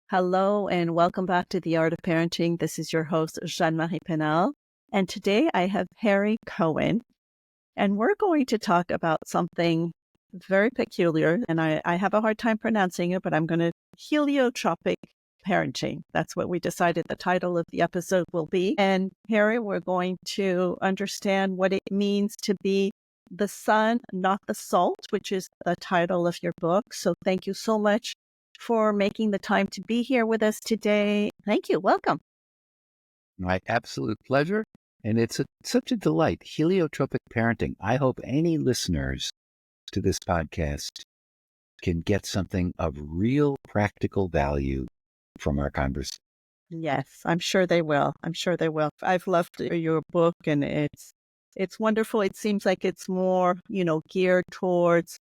Hello and welcome back to The Art of Parenting. This is your host, 𝐂𝐚𝐥𝐤𝐞𝐝. And today I have Harry Cohen, and we're going to talk about something very peculiar. And I have a hard time pronouncing it, but I'm going to heliotropic parenting. That's what we decided the title of the episode will be. And Harry, we're going to understand what it means to be the sun, not the salt, which is the title of your book. So thank you so much for making the time to be here with us today. Thank you. Welcome. My absolute pleasure. And it's such a delight. Heliotropic parenting. I hope any listeners to this podcast can get something of real practical value from our conversation. Yes, I'm sure they will. I'm sure they will. I've loved your book, and it's wonderful. It seems like it's more, geared towards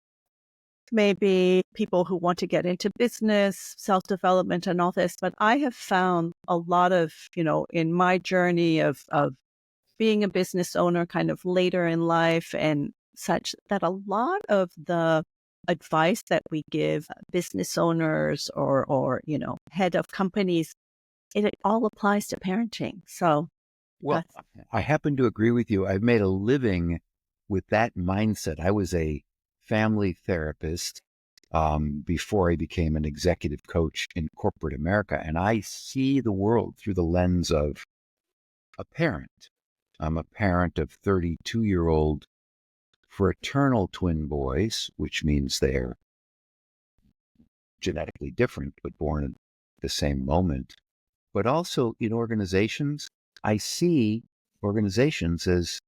maybe people who want to get into business, self-development and all this. But I have found a lot of, in my journey of being a business owner kind of later in life and such, that a lot of the advice that we give business owners or head of companies, it all applies to parenting. So, well, I happen to agree with you. I've made a living with that mindset. I was a family therapist before I became an executive coach in corporate America. And I see the world through the lens of a parent. I'm a parent of 32-year-old fraternal twin boys, which means they're genetically different, but born at the same moment. But also in organizations, I see organizations as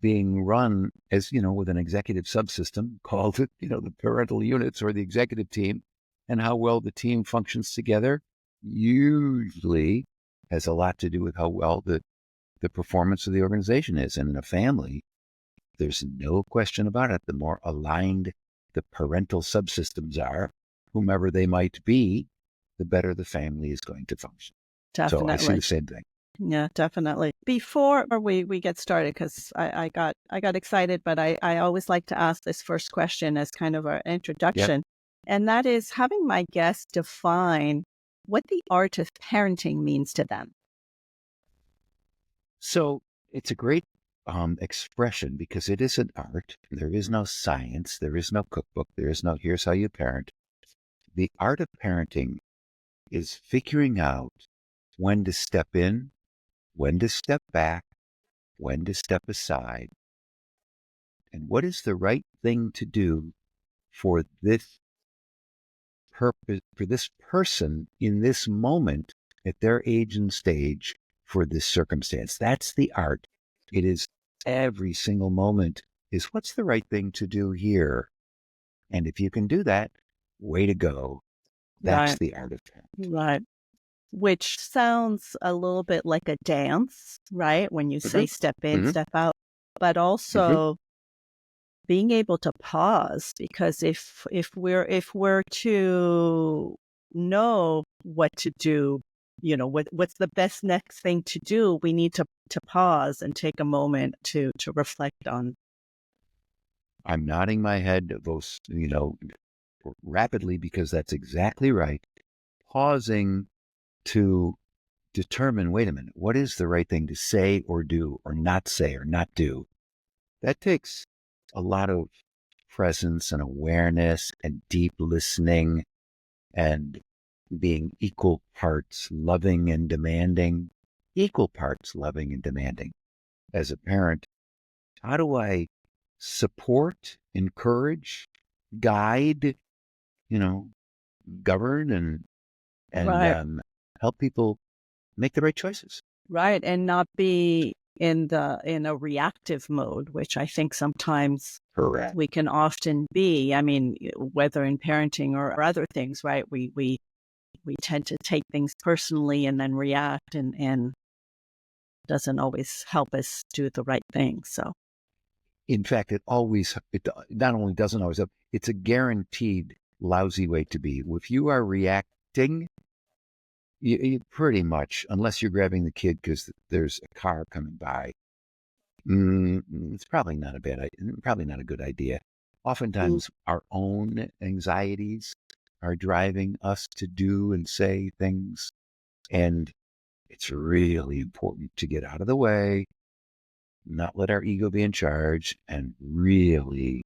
being run as, with an executive subsystem called, the parental units or the executive team, and how well the team functions together usually has a lot to do with how well the performance of the organization is. And in a family, there's no question about it. The more aligned the parental subsystems are, whomever they might be, the better the family is going to function. definitely. So I see the same thing. Yeah, definitely. Before we get started, because I got excited, but I always like to ask this first question as kind of an introduction. And that is having my guests define what the art of parenting means to them. So it's a great expression because it is an art. There is no science. There is no cookbook. There is no here's how you parent. The art of parenting is figuring out when to step in, when to step back, when to step aside, and what is the right thing to do for this purpose, for this person in this moment at their age and stage for this circumstance. That's the art. It is every single moment is what's the right thing to do here. And if you can do that, way to go. That's Right. the art of parenting. Right. Which sounds a little bit like a dance, right? When you say step in, step out, but also being able to pause, because if we're to know what to do, what's the best next thing to do, we need to pause and take a moment to reflect on. I'm nodding my head, rapidly because that's exactly right. Pausing to determine, wait a minute, what is the right thing to say or do or not say or not do? That takes a lot of presence and awareness and deep listening and being equal parts loving and demanding, equal parts loving and demanding. As a parent, how do I support, encourage, guide, govern and Right. help people make the right choices? Right. And not be in a reactive mode, which I think sometimes Correct. we can often be. I mean, whether in parenting or other things, right? We tend to take things personally and then react, and doesn't always help us do the right thing. So, In fact, it not only doesn't always help, it's a guaranteed lousy way to be. If you are reacting, you pretty much, unless you're grabbing the kid because there's a car coming by, it's probably not a good idea. Oftentimes, our own anxieties are driving us to do and say things. And it's really important to get out of the way, not let our ego be in charge, and really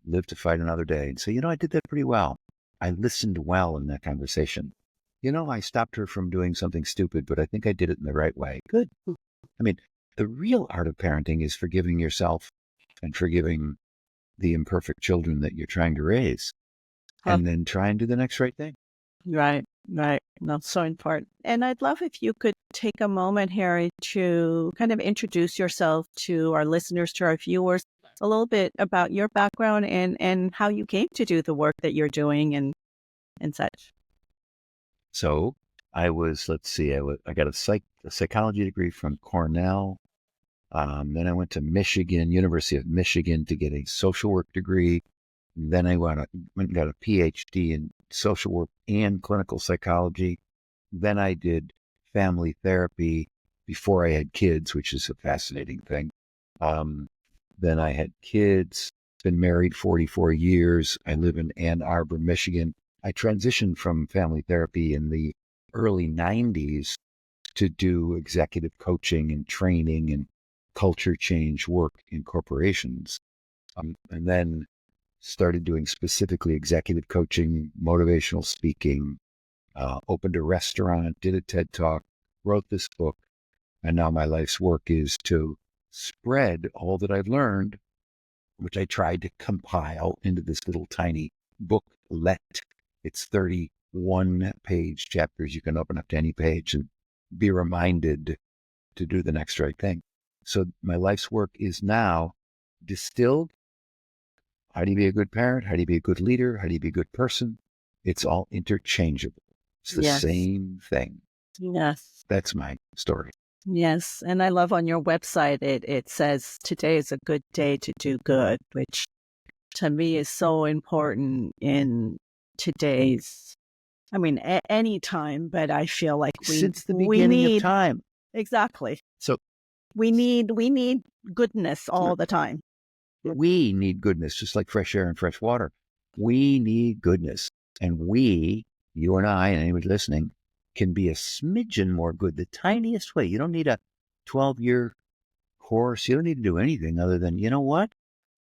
live to fight another day and say, I did that pretty well. I listened well in that conversation. I stopped her from doing something stupid, but I think I did it in the right way. Good. I mean, the real art of parenting is forgiving yourself and forgiving the imperfect children that you're trying to raise, Huh. and then try and do the next right thing. Right, right. That's so important. And I'd love if you could take a moment, Harry, to kind of introduce yourself to our listeners, to our viewers, a little bit about your background and how you came to do the work that you're doing and such. So I was, let's see, I got a psychology degree from Cornell. Then I went to University of Michigan, to get a social work degree. Then I went and got a PhD in social work and clinical psychology. Then I did family therapy before I had kids, which is a fascinating thing. Then I had kids, been married 44 years. I live in Ann Arbor, Michigan. I transitioned from family therapy in the early 90s to do executive coaching and training and culture change work in corporations. And then started doing specifically executive coaching, motivational speaking, opened a restaurant, did a TED Talk, wrote this book. And now my life's work is to spread all that I've learned, which I tried to compile into this little tiny booklet. It's 31-page chapters. You can open up to any page and be reminded to do the next right thing. So my life's work is now distilled. How do you be a good parent? How do you be a good leader? How do you be a good person? It's all interchangeable. It's the Yes. same thing. Yes. That's my story. Yes. And I love on your website, it says today is a good day to do good, which to me is so important in today's, any time, but I feel like Since the beginning of time. Exactly. So we need goodness all the time. we need goodness, just like fresh air and fresh water. We need goodness. And we, you and I, and anybody listening, can be a smidgen more good, the tiniest way. You don't need a 12-year course. You don't need to do anything other than, you know what?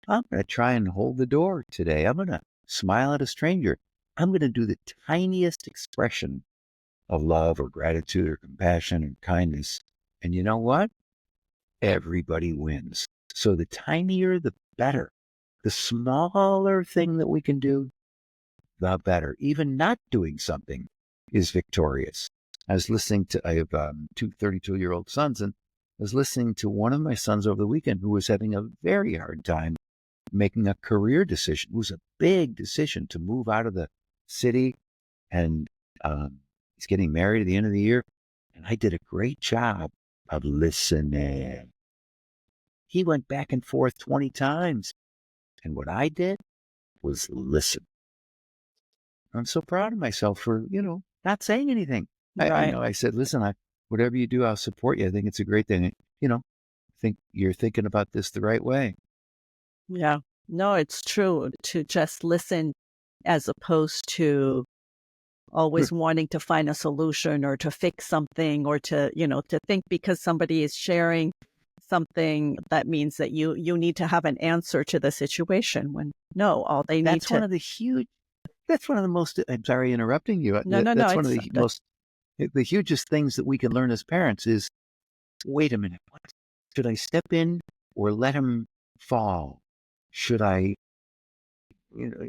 I'm going to try and hold the door today. I'm going to smile at a stranger. I'm going to do the tiniest expression of love or gratitude or compassion or kindness. And you know what? Everybody wins. So the tinier, the better. The smaller thing that we can do, the better. Even not doing something is victorious. I have two 32-year-old sons, and I was listening to one of my sons over the weekend who was having a very hard time making a career decision. It was a big decision to move out of the city, and he's getting married at the end of the year. And I did a great job of listening. He went back and forth 20 times. And what I did was listen. I'm so proud of myself for, not saying anything. Right. I said, listen, whatever you do, I'll support you. I think it's a great thing. I think you're thinking about this the right way. Yeah. No, it's true to just listen as opposed to always wanting to find a solution or to fix something or to think because somebody is sharing something that means that you need to have an answer to the situation, when no, all they need That's one of the most, I'm sorry interrupting you. No, That's one of the hugest things that we can learn as parents is, wait a minute, what? Should I step in or let him fall? Should I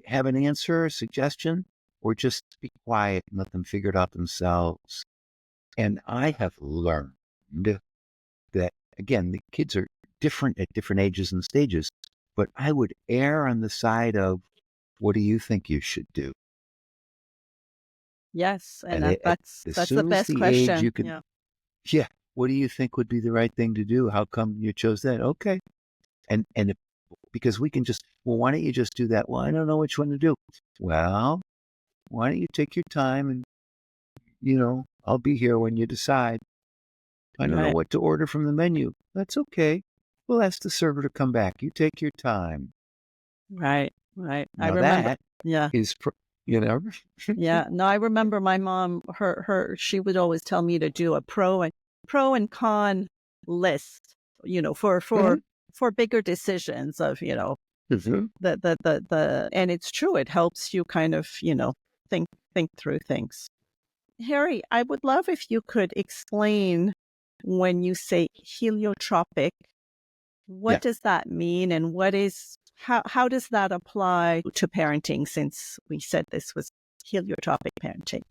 have an answer, a suggestion, or just be quiet and let them figure it out themselves? And I have learned that, again, the kids are different at different ages and stages, but I would err on the side of, what do you think you should do? Yes, and As that's the soon as best the question. age you can, yeah, what do you think would be the right thing to do? How come you chose that? Okay. Because we can just, well, why don't you just do that? Well, I don't know which one to do. Well, why don't you take your time and, I'll be here when you decide. I don't know Right. what to order from the menu. That's okay. We'll ask the server to come back. You take your time. Right. I Now remember. that Yeah. is you know? Yeah. No, I remember my mom, she would always tell me to do a pro and con list, Mhm, for bigger decisions of, mhm. and it's true. It helps you kind of, think through things. Harry, I would love if you could explain when you say heliotropic, what Yeah. does that mean and how does that apply to parenting since we said this was heliotropic parenting?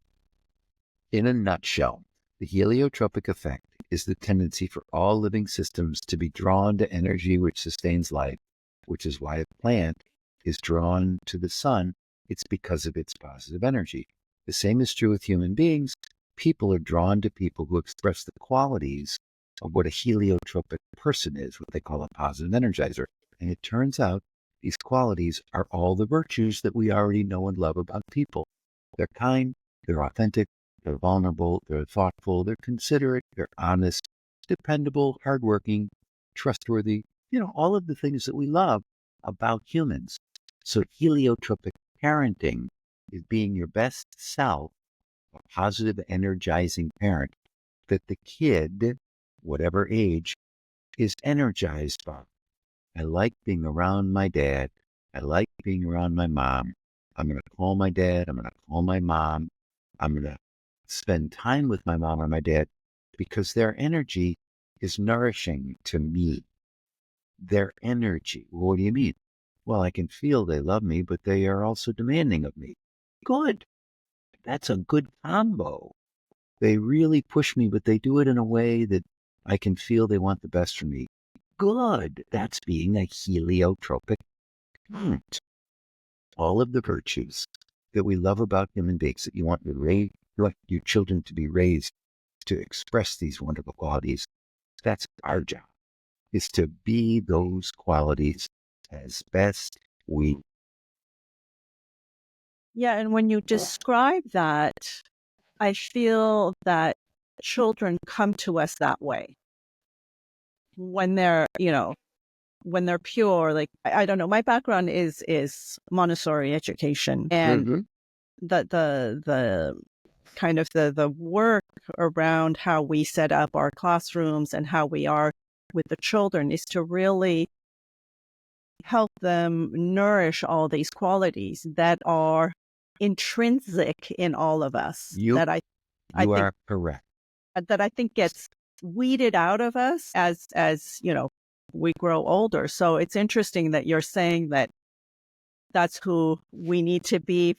In a nutshell, the heliotropic effect is the tendency for all living systems to be drawn to energy which sustains life, which is why a plant is drawn to the sun. It's because of its positive energy. The same is true with human beings. People are drawn to people who express the qualities of what a heliotropic person is, what they call a positive energizer. And it turns out these qualities are all the virtues that we already know and love about people. They're kind, they're authentic, they're vulnerable, they're thoughtful, they're considerate, they're honest, dependable, hardworking, trustworthy, all of the things that we love about humans. So heliotropic parenting is being your best self, a positive, energizing parent that the kid, whatever age, is energized by. I like being around my dad. I like being around my mom. I'm going to call my dad. I'm going to call my mom. I'm going to spend time with my mom and my dad because their energy is nourishing to me. Their energy. What do you mean? Well, I can feel they love me, but they are also demanding of me. Good. That's a good combo. They really push me, but they do it in a way that I can feel they want the best for me. Good. That's being a heliotropic parent. All of the virtues that we love about human beings that you want your children to be raised to express these wonderful qualities. That's our job, is to be those qualities as best we. Yeah, and when you describe that, I feel that children come to us that way when they're pure. Like I don't know, my background is Montessori education, and Mhm. the kind of the work around how we set up our classrooms and how we are with the children is to really help them nourish all these qualities that are intrinsic in all of us You I you think are correct. gets weeded out of us as we grow older. So it's interesting that you're saying that that's who we need to be,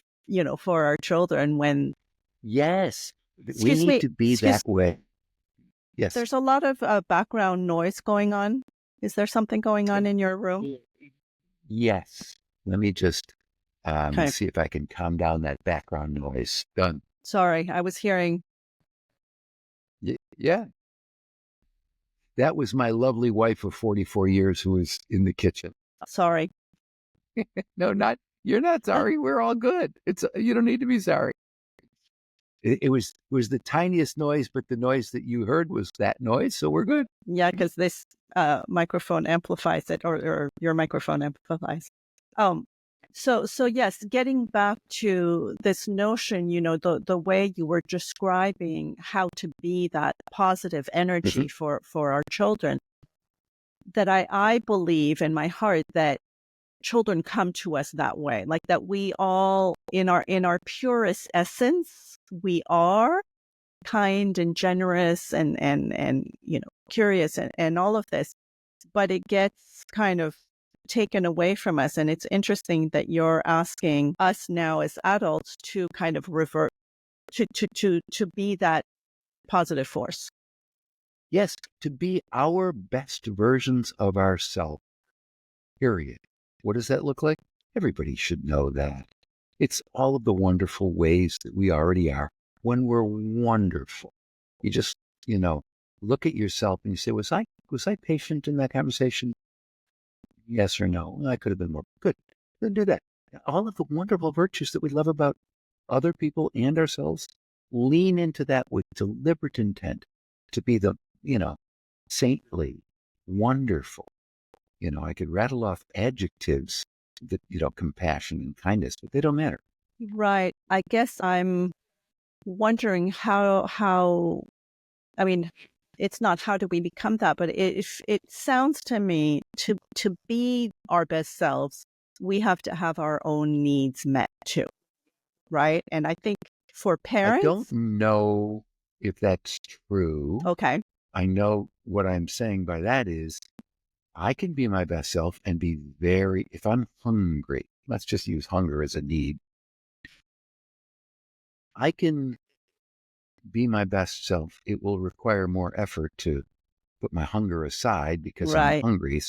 for our children when, Yes, we excuse need me, to be that way. Yes. there's a lot of background noise going on. Is there something going on in your room? Yes. Let me just Okay. see if I can calm down that background noise. Done. Sorry, I was hearing. Yeah. That was my lovely wife of 44 years who was in the kitchen. Sorry. No, you're not sorry. We're all good. You don't need to be sorry. It was the tiniest noise, but the noise that you heard was that noise. So we're good. Yeah, because this microphone amplifies it, or your microphone amplifies. Um, so yes, getting back to this notion, the way you were describing how to be that positive energy Mhm. for our children, that I believe in my heart that children come to us that way, like that we all in our purest essence, we are kind and generous and curious and all of this, but it gets kind of taken away from us. And it's interesting that you're asking us now as adults to kind of revert to be that positive force. Yes, to be our best versions of ourselves, period. What does that look like? Everybody should know that. It's all of the wonderful ways that we already are when we're wonderful. You just, look at yourself and you say, was I patient in that conversation? Yes or no? I could have been more. Good. Then do that. All of the wonderful virtues that we love about other people and ourselves, lean into that with deliberate intent to be the, you know, saintly, wonderful. I could rattle off adjectives that, compassion and kindness, but they don't matter. Right. I guess I'm wondering I mean, it's not how do we become that, but it sounds to me to be our best selves, we have to have our own needs met too, right? And I think for I don't parents, know if that's true. okay, I know what I'm saying by that is I can be my best self and be if I'm hungry, let's just use hunger as a need. I can be my best self. It will require more effort to put my hunger aside because I'm right, hungry.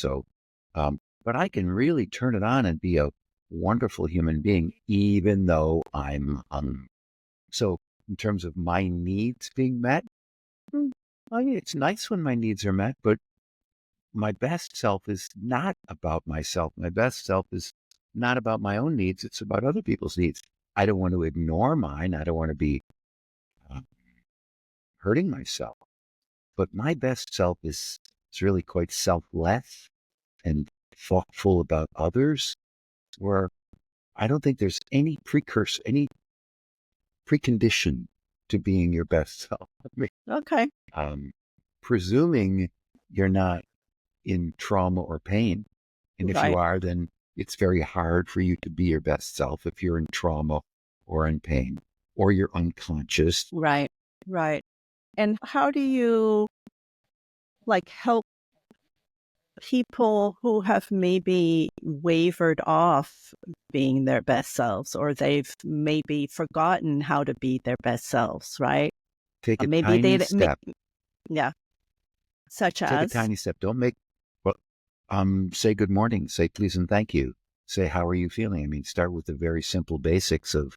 Um, but I can really turn it on and be a wonderful human being, even though I'm hungry. So, in terms of my needs being met, I mean, it's nice when my needs are met, but my best self is not about myself. My best self is not about my own needs. It's about other people's needs. I don't want to ignore mine. I don't want to be uh, hurting myself. But my best self is really quite selfless and thoughtful about others, where I don't think there's any any precondition to being your best self. I mean, okay, um, presuming you're not in trauma or pain. And if you right, are, then it's very hard for you to be your best self if you're in trauma or in pain or you're unconscious. right, right. And how do you like help people who have maybe wavered off being their best selves, or they've maybe forgotten how to be their best selves, right? Take a Maybe tiny they, step. yeah, such Take a as, tiny step. Don't make, well, say good morning, say please and thank you. Say, how are you feeling? I mean, start with the very simple basics of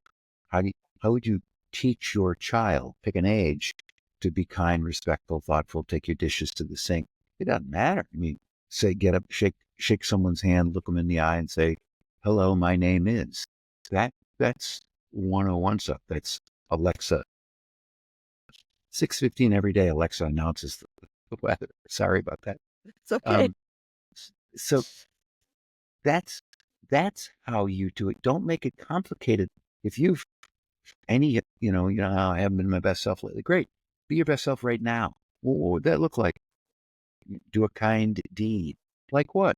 how do you, how would you teach your child, pick an age, to be kind, respectful, thoughtful, take your dishes to the sink. It doesn't matter. I mean, say, get up, shake someone's hand, look them in the eye and say, hello, my name is. That's 101 stuff. That's Alexa. 6:15 every day, Alexa announces the weather. Sorry about that. it's okay. Um, so that's that's how you do it. Don't make it complicated. If you've you know how I haven't been my best self lately. Great. Be your best self right now. What would that look like? Do a kind deed. Like what?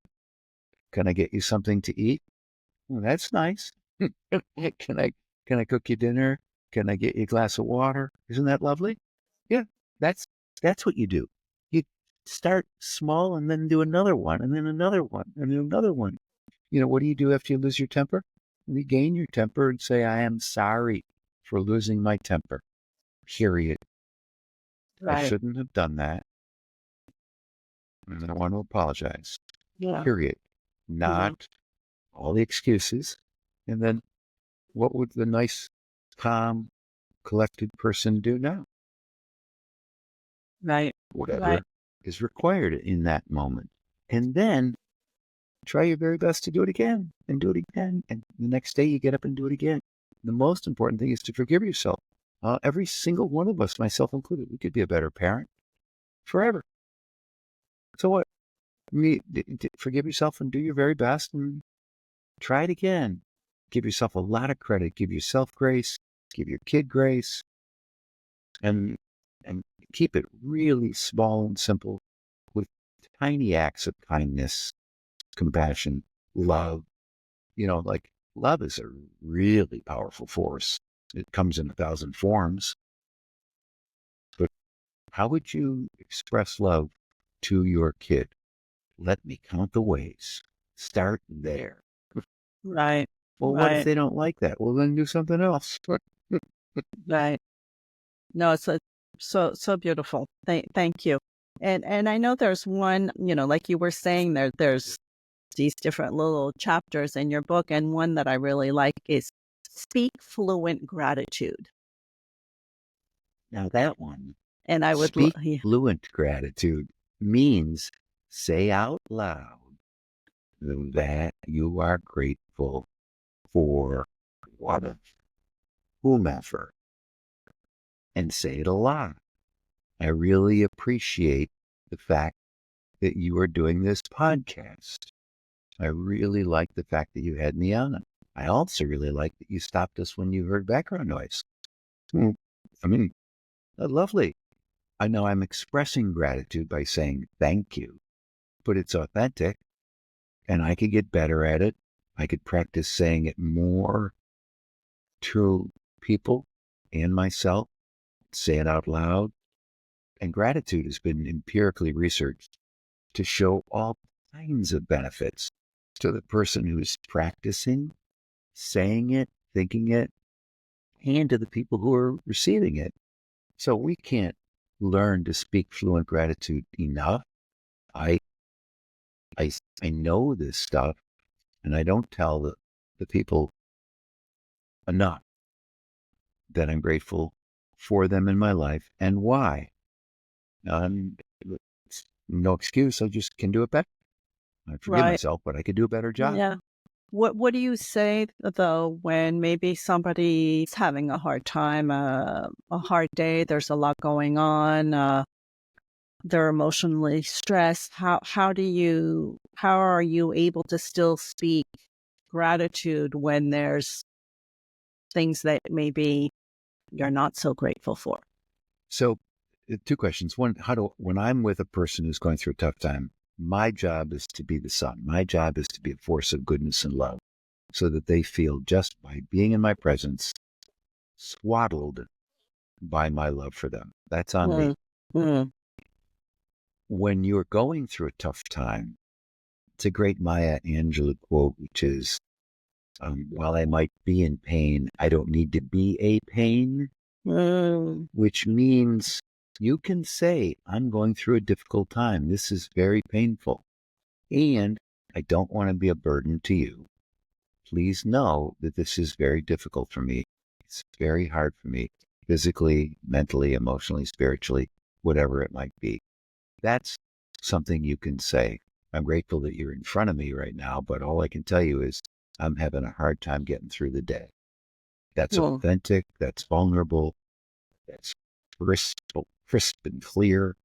Can I get you something to eat? Well, that's nice. can I can I cook you dinner? Can I get you a glass of water? Isn't that lovely? Yeah, that's that's what you do. You start small and then do another one and then another one and then another one. You know, what do you do after you lose your temper? Regain your temper and say, I am sorry for losing my temper. Period. I Right. shouldn't have done that. And I want to apologize. Yeah. Period. Yeah. Not all the excuses. And then what would the nice, calm, collected person do now? Right. Right. Whatever is required in that moment. And then try your very best to do it again and do it again. And the next day you get up and do it again. The most important thing is to forgive yourself. Every single one of us, myself included, we could be a better parent forever. So what? Forgive yourself and do your very best and try it again. Give yourself a lot of credit. Give yourself grace. Give your kid grace, and and keep it really small and simple with tiny acts of kindness, compassion, love. You know, like love is a really powerful force. It comes in 1,000 forms. But how would you express love to your kid? Let me count the ways. Start there. Right. Well, what if Right. they don't like that? Well, then do something else. Right. No, it's so beautiful. Thank you. And I know there's one, like you were saying there's these different little chapters in your book, and one that I really like is speak fluent gratitude. Now that one, And I would, speak yeah, fluent gratitude means say out loud that you are grateful for what, whomever, and say it a lot. I really appreciate the fact that you are doing this podcast. I really like the fact that you had me on. I also really like that you stopped us when you heard background noise. Hmm. I mean, lovely. I know I'm expressing gratitude by saying thank you, but it's authentic and I could get better at it. I could practice saying it more to people and myself, say it out loud. And gratitude has been empirically researched to show all kinds of benefits to the person who's practicing, saying it, thinking it, and to the people who are receiving it. So we can't learn to speak fluent gratitude enough. I I I know this stuff, and I don't tell the people enough that I'm grateful for them in my life and why. It's no excuse. I just can do it better. I forgive Right. myself, but I could do a better job. Yeah. What do you say though when maybe somebody's having a hard time, a hard day, there's a lot going on, they're emotionally stressed. How are you able to still speak gratitude when there's things that maybe you're not so grateful for? So, two questions. One, when I'm with a person who's going through a tough time, my job is to be the sun. My job is to be a force of goodness and love so that they feel just by being in my presence, swaddled by my love for them. That's on me. Mm, mm, When you're going through a tough time, it's a great Maya Angelou quote, which is, while I might be in pain, I don't need to be a pain, mm. which means you can say, I'm going through a difficult time. This is very painful. And I don't want to be a burden to you. Please know that this is very difficult for me. It's very hard for me, physically, mentally, emotionally, spiritually, whatever it might be. That's something you can say. I'm grateful that you're in front of me right now, but all I can tell you is I'm having a hard time getting through the day. That's Well, authentic. That's vulnerable. That's crisp and clear.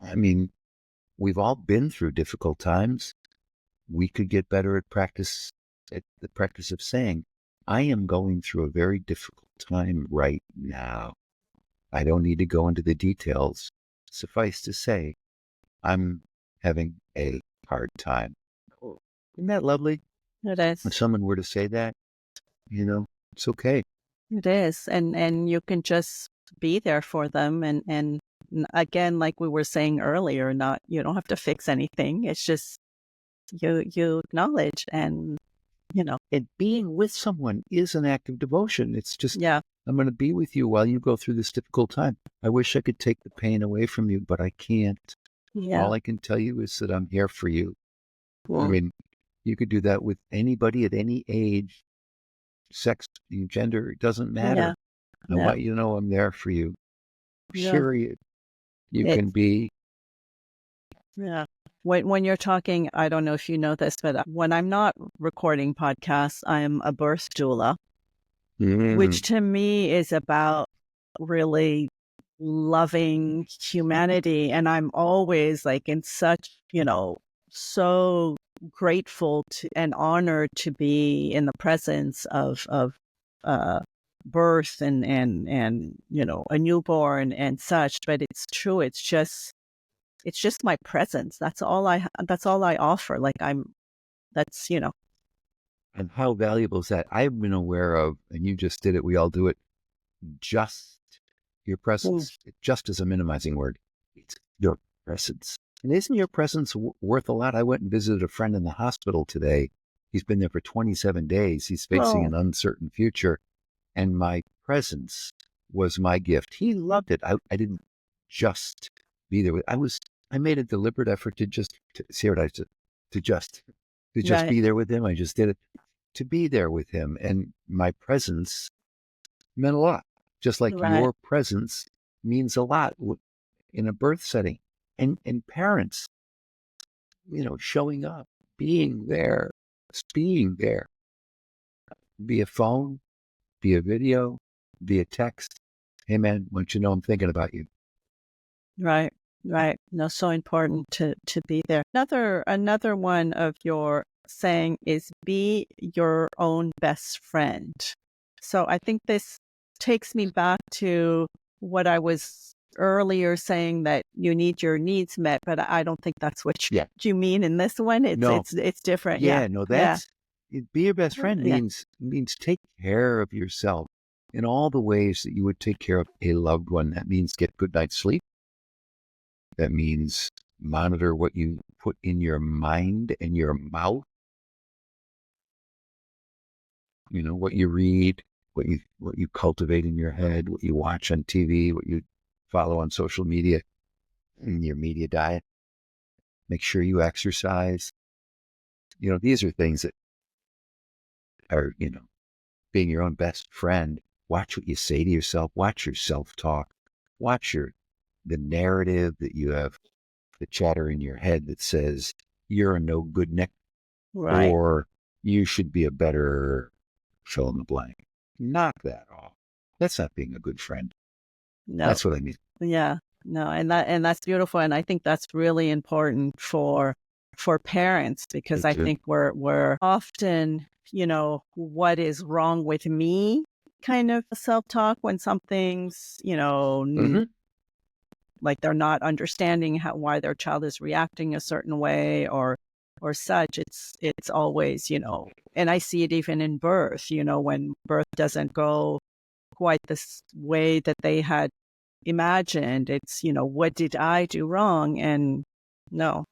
I mean, we've all been through difficult times. We could get better at the practice of saying, I am going through a very difficult time right now. I don't need to go into the details. Suffice to say, I'm having a hard time. Oh, isn't that lovely? it If is. someone were to say that, it's okay. It is. And you can just be there for them again, like we were saying earlier, not you don't have to fix anything. It's just you acknowledge and And being with someone is an act of devotion. It's just, yeah, I'm going to be with you while you go through this difficult time. I wish I could take the pain away from you, but I can't. yeah. All I can tell you is that I'm here for you. I Well, mean, you could do that with anybody at any age, sex, gender, it doesn't yeah, matter. I yeah, want you to know I'm there for you. yeah. Period. You It can be. yeah. When you're talking, I don't know if you know this, but when I'm not recording podcasts, I'm a birth doula, which Mm. to me is about really loving humanity. And I'm always like in such, so grateful to and honored to be in the presence of uh, birth and a newborn and such. But it's true. It's just my presence. That's all I offer. Like that's, And how valuable is that? I've been aware of, and you just did it, we all do it, just your mm, presence. Just as a minimizing word, it's your presence. And isn't your presence worth a lot? I went and visited a friend in the hospital today. He's been there for 27 days. He's facing oh, an uncertain future. And my presence was my gift. He loved it. I didn't just be there. I made a deliberate effort see what I said, to just, to just right, be there with him. I just did it to be there with him. And my presence meant a lot, just like right, your presence means a lot in a birth setting. And parents, showing up, being there, just being there, be a phone, be a video, be a text. Hey man, want you to know I'm thinking about you. right, right. No, so important to be there. Another one of your saying is be your own best friend. So I think this takes me back to what I was earlier saying, that you need your needs met, but I don't think that's what Yeah. you mean in this one. No. It's different. Yeah. No, Yeah. be your best friend Yeah. means take care of yourself in all the ways that you would take care of a loved one. That means get good night's sleep. That means monitor what you put in your mind and your mouth. You know, what you read, what you cultivate in your head, what you watch on TV, what you follow on social media, in your media diet. Make sure you exercise. You know, these are things that are, being your own best friend. Watch what you say to yourself. Watch your self-talk. Watch the narrative that you have, the chatter in your head that says you're a no good Nick, Right. or you should be a better fill in the blank. Knock that off. That's not being a good friend. No. That's what I mean. Yeah. No. And that's beautiful. And I think that's really important for parents, because Me I too. think we're often, what is wrong with me kind of self-talk when something's, Mhm. like they're not understanding why their child is reacting a certain way or such. It's always, and I see it even in birth, when birth doesn't go quite this way that they had imagined. It's, what did I do wrong? And no,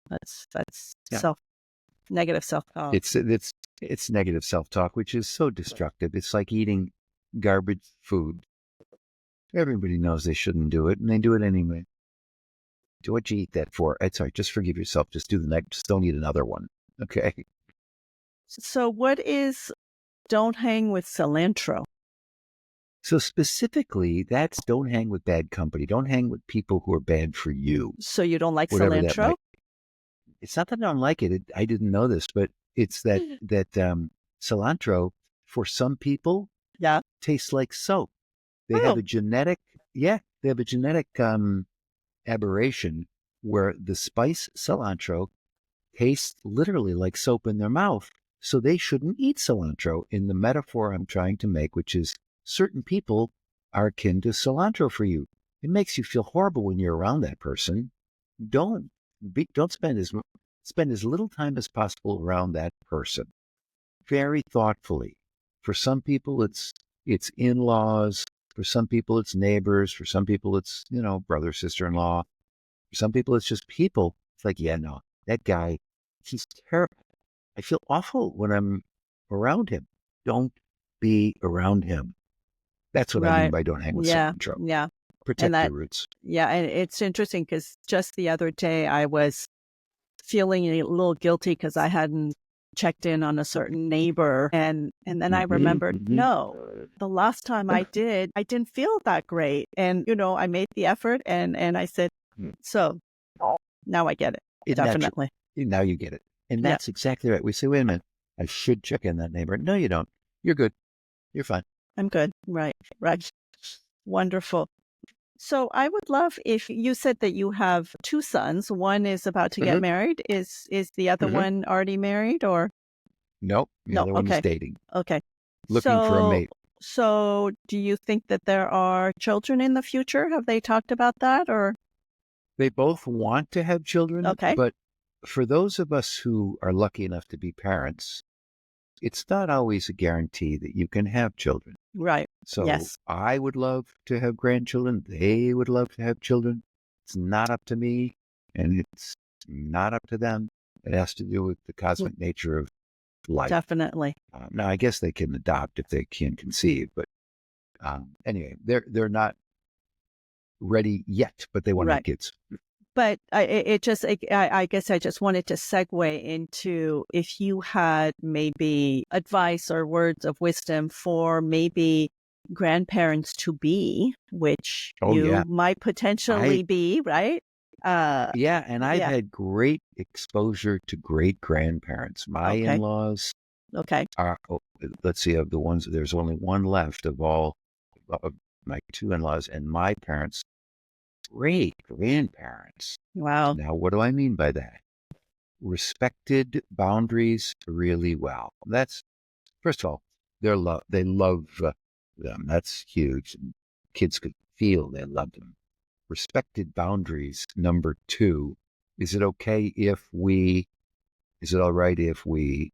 that's Yeah. negative self-talk. It's negative self-talk, which is so destructive. It's like eating garbage food. Everybody knows they shouldn't do it, and they do it anyway. Do what you eat that for? It's all right. Just forgive yourself. Just do the next. Just don't eat another one. Okay. So what is don't hang with cilantro? So specifically, that's don't hang with bad company. Don't hang with people who are bad for you. So you don't like Whatever that cilantro? might. It's not that I don't like it. I didn't know this, but it's that cilantro for some people Yeah. tastes like soap. They have Oh, a genetic, aberration where the spice cilantro tastes literally like soap in their mouth. So they shouldn't eat cilantro in the metaphor I'm trying to make, which is certain people are akin to cilantro for you. It makes you feel horrible when you're around that person. Don't don't spend as little time as possible around that person. Very thoughtfully. For some people, it's in-laws. For some people, it's neighbors. For some people, it's, brother, sister-in-law. For some people, it's just people. It's like, yeah, no, that guy, he's terrible. I feel awful when I'm around him. Don't be around him. That's what I mean right. by don't hang with Yeah. cilantro. Yeah. And Protect your roots. yeah. And it's interesting because just the other day I was feeling a little guilty because I hadn't checked in on a certain neighbor. And then I remembered, no, the last time I did, I didn't feel that great. And, I made the effort and I said, so now I get it. Isn't that true? Definitely. Now you get it. And Yeah. that's exactly right. We say, wait a minute, I should check in that neighbor. No, you don't. You're good. You're fine. I'm good. Right. Right. Wonderful. So I would love if you said that you have two sons. One is about to get married. Is the other one already married or? Nope. The No. other one is Okay. dating, Okay. looking for a mate. So do you think that there are children in the future? Have they talked about that or? They both want to have children, Okay. but for those of us who are lucky enough to be parents, it's not always a guarantee that you can have children. Right. So Yes. I would love to have grandchildren. They would love to have children. It's not up to me, and it's not up to them. It has to do with the cosmic nature of life. Definitely. Now, I guess they can adopt if they can conceive, but anyway, they're not ready yet, but they want to have Right. kids. But I guess I just wanted to segue into if you had maybe advice or words of wisdom for maybe grandparents to be, which Oh, you yeah. might potentially be, right? Yeah, and I've Yeah. had great exposure to great grandparents. My Okay. in-laws Okay. are, let's see, of the ones, there's only one left of all of my two in-laws, and my parents, great grandparents. Wow. Now, what do I mean by that? respected boundaries really well. That's, first of all, they love them. That's huge. Kids could feel they love them. Respected boundaries. Number two, is it okay if we, is it all right if we,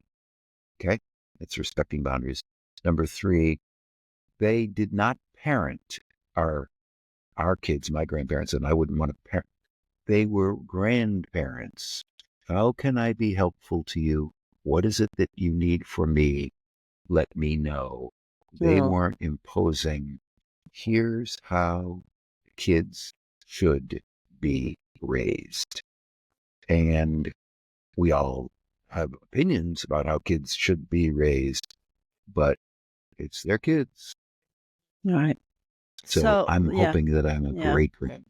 okay? It's respecting boundaries. Number three, they did not parent our kids, my grandparents, and I wouldn't want to parent. They were grandparents. How can I be helpful to you? What is it that you need from me? Let me know. They Mm. weren't imposing, here's how kids should be raised. And we all have opinions about how kids should be raised, but it's their kids. Right. So So, I'm yeah, hoping that I'm a yeah, great grand.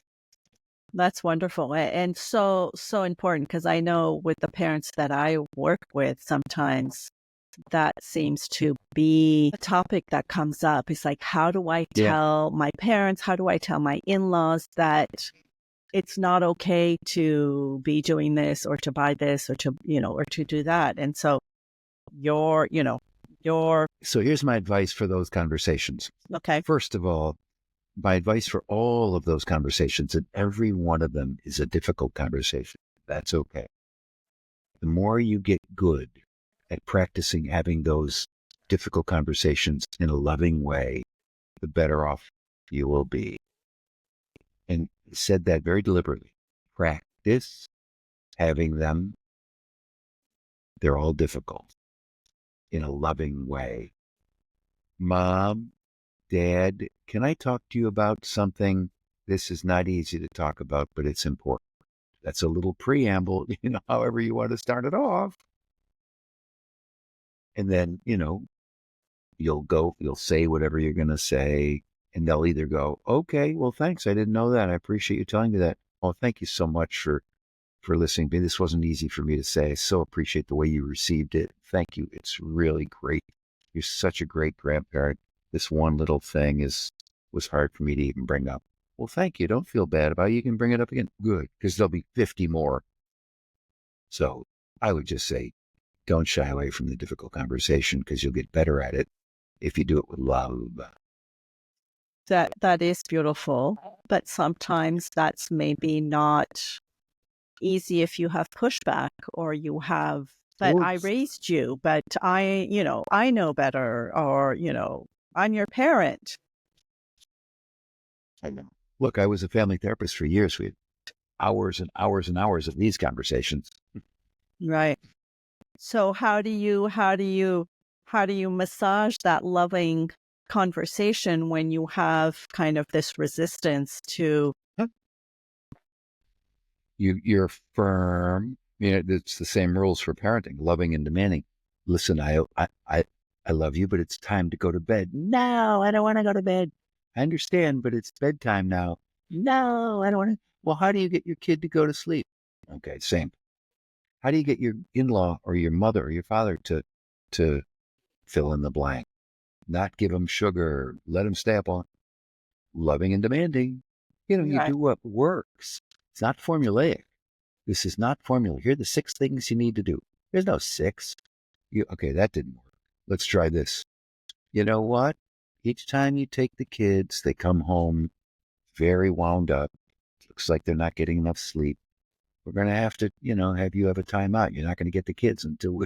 that's wonderful. And so, so important because I know with the parents that I work with, sometimes that seems to be a topic that comes up. It's like, how do I Yeah. tell my parents? How do I tell my in-laws that it's not okay to be doing this or to buy this or to, or to do that? And so your, your, So here's my advice for those conversations. okay. First of all, my advice for all of those conversations, and every one of them is a difficult conversation. That's okay. The more you get good at practicing having those difficult conversations in a loving way, the better off you will be. And he said that very deliberately. Practice having them. They're all difficult in a loving way. Mom, Dad, can I talk to you about something? This is not easy to talk about, but it's important. That's a little preamble, however you want to start it off. And then, you'll say whatever you're going to say, and they'll either go, okay, well, thanks. I didn't know that. I appreciate you telling me that. Oh, thank you so much for listening. This wasn't easy for me to say. I so appreciate the way you received it. Thank you. It's really great. You're such a great grandparent. This one little thing was hard for me to even bring up. Well, thank you. Don't feel bad about it. You can bring it up again. Good, because there'll be 50 more. So I would just say, don't shy away from the difficult conversation because you'll get better at it if you do it with love. That is beautiful, but sometimes that's maybe not easy if you have pushback or you have, but I Oops. raised you, but I know better, or, I'm your parent. I know. Look, I was a family therapist for years. We had hours and hours and hours of these conversations. Right. So how do you massage that loving conversation when you have kind of this resistance to, Huh? You're firm. It's the same rules for parenting, loving and demanding. Listen, I love you, but it's time to go to bed. No, I don't want to go to bed. I understand, but it's bedtime now. No, I don't want to. Well, how do you get your kid to go to sleep? Okay, same. How do you get your in-law or your mother or your father to fill in the blank? Not give them sugar, let them stay up on loving and demanding. You right, do what works. It's not formulaic. This is not formula. Here are the 6 things you need to do. There's no 6. Okay, that didn't work. Let's try this. You know what? Each time you take the kids, they come home very wound up. Looks like they're not getting enough sleep. We're going to have to, have you have a timeout. You're not going to get the kids until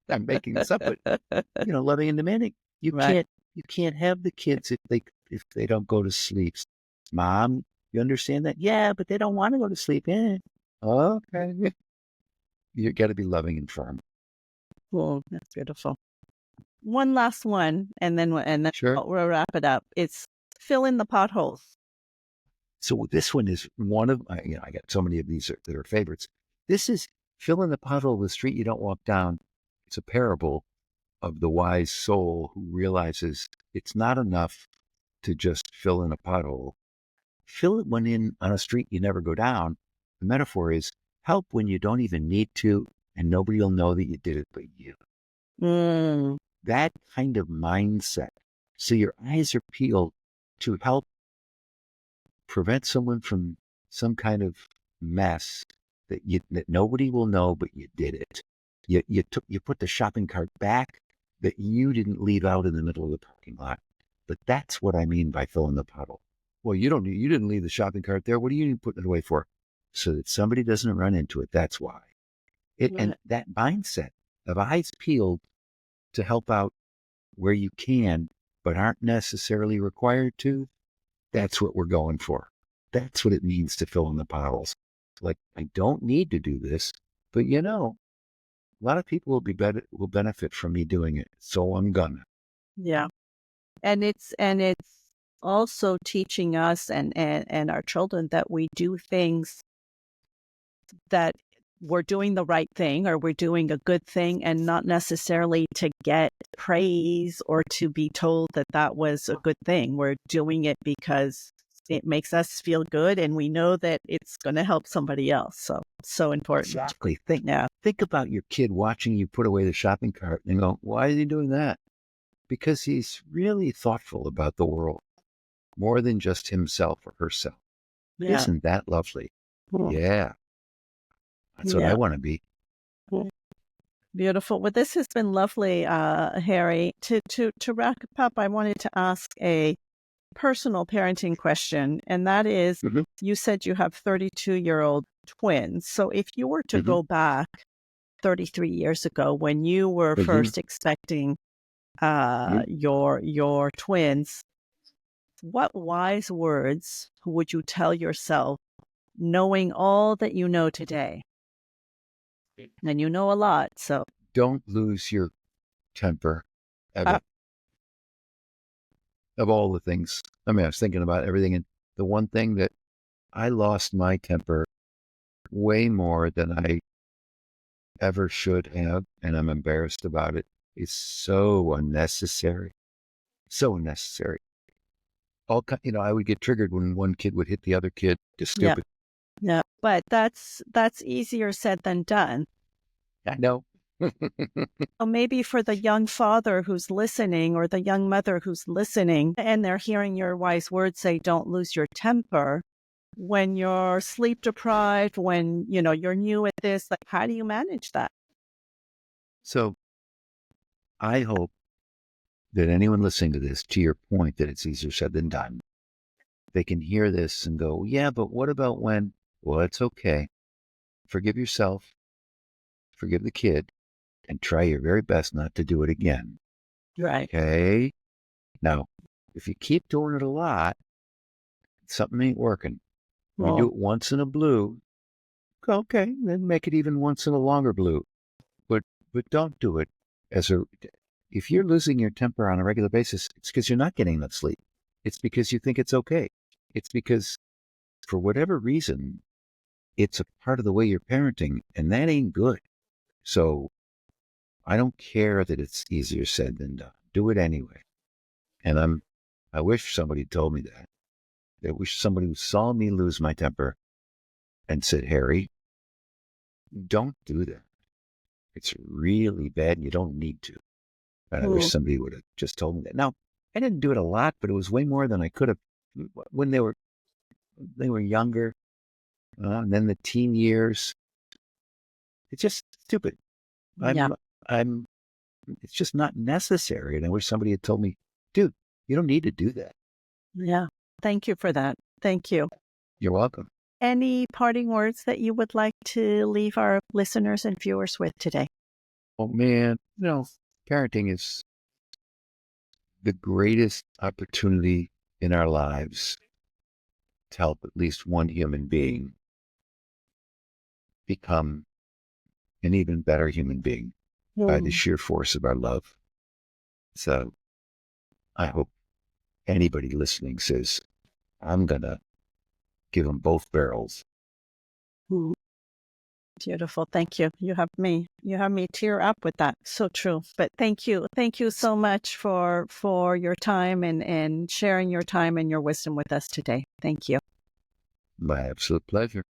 I'm making this up, but loving and demanding. You right. can't have the kids if they don't go to sleep. Mom, you understand that? Yeah, but they don't want to go to sleep. Yeah. Okay. You got to be loving and firm. Cool. That's beautiful. One last one, and then Sure. we'll wrap it up. It's fill in the potholes. So this one is one of my, I got so many of these that are favorites. This is fill in the pothole of the street you don't walk down. It's a parable of the wise soul who realizes it's not enough to just fill in a pothole. Fill it one in on a street you never go down. The metaphor is help when you don't even need to, and nobody will know that you did it but you. Mm, That kind of mindset. So your eyes are peeled to help prevent someone from some kind of mess that nobody will know, but you did it. You put the shopping cart back that you didn't leave out in the middle of the parking lot. But that's what I mean by filling the puddle. Well, you didn't leave the shopping cart there. What are you putting it away for? So that somebody doesn't run into it. That's why. And that mindset of eyes peeled to help out where you can, but aren't necessarily required to, that's what we're going for. That's what it means to fill in the puddles. Like, I don't need to do this, but a lot of people will benefit from me doing it. So I'm gonna. Yeah. And it's also teaching us and our children that we do things that we're doing the right thing or we're doing a good thing, and not necessarily to get praise or to be told that that was a good thing. We're doing it because it makes us feel good and we know that it's going to help somebody else. So important. Exactly. Think about your kid watching you put away the shopping cart and go, why is he doing that? Because he's really thoughtful about the world, more than just himself or herself. Yeah. Isn't that lovely? Cool. Yeah. That's what I want to be. Beautiful. Well, this has been lovely, Harry. To wrap up, I wanted to ask a personal parenting question, and that is, you said you have 32-year-old twins. So if you were to go back 33 years ago when you were first expecting your twins, what wise words would you tell yourself, knowing all that you know today? And you know a lot, so. Don't lose your temper ever. Of all the things. I mean, I was thinking about everything, and the one thing that I lost my temper way more than I ever should have, and I'm embarrassed about it, is so unnecessary. So unnecessary. I would get triggered when one kid would hit the other kid. Just stupid. Yeah. But that's easier said than done. I know. So maybe for the young father who's listening, or the young mother who's listening, and they're hearing your wise words say, don't lose your temper. When you're sleep deprived, when, you're new at this, like, how do you manage that? So I hope that anyone listening to this, to your point that it's easier said than done, they can hear this and go, yeah, but what about when? Well, it's okay. Forgive yourself, forgive the kid, and try your very best not to do it again. Right. Okay? Now, if you keep doing it a lot, something ain't working. You do it once in a blue, okay, then make it even once in a longer blue. But don't do it if you're losing your temper on a regular basis, it's because you're not getting enough sleep. It's because you think it's okay. It's because, for whatever reason, it's a part of the way you're parenting, and that ain't good. So I don't care that it's easier said than done. Do it anyway. And I wish somebody told me that. I wish somebody who saw me lose my temper and said, Harry, don't do that. It's really bad and you don't need to. And I wish somebody would have just told me that. Now, I didn't do it a lot, but it was way more than I could have when they were younger. And then the teen years. It's just stupid. It's just not necessary. And I wish somebody had told me, dude, you don't need to do that. Yeah. Thank you for that. Thank you. You're welcome. Any parting words that you would like to leave our listeners and viewers with today? Oh, man, parenting is the greatest opportunity in our lives to help at least one human being become an even better human being by the sheer force of our love. So I hope anybody listening says, I'm going to give them both barrels. Beautiful. Thank you. You have me tear up with that. So true. But thank you. Thank you so much for your time and sharing your time and your wisdom with us today. Thank you. My absolute pleasure.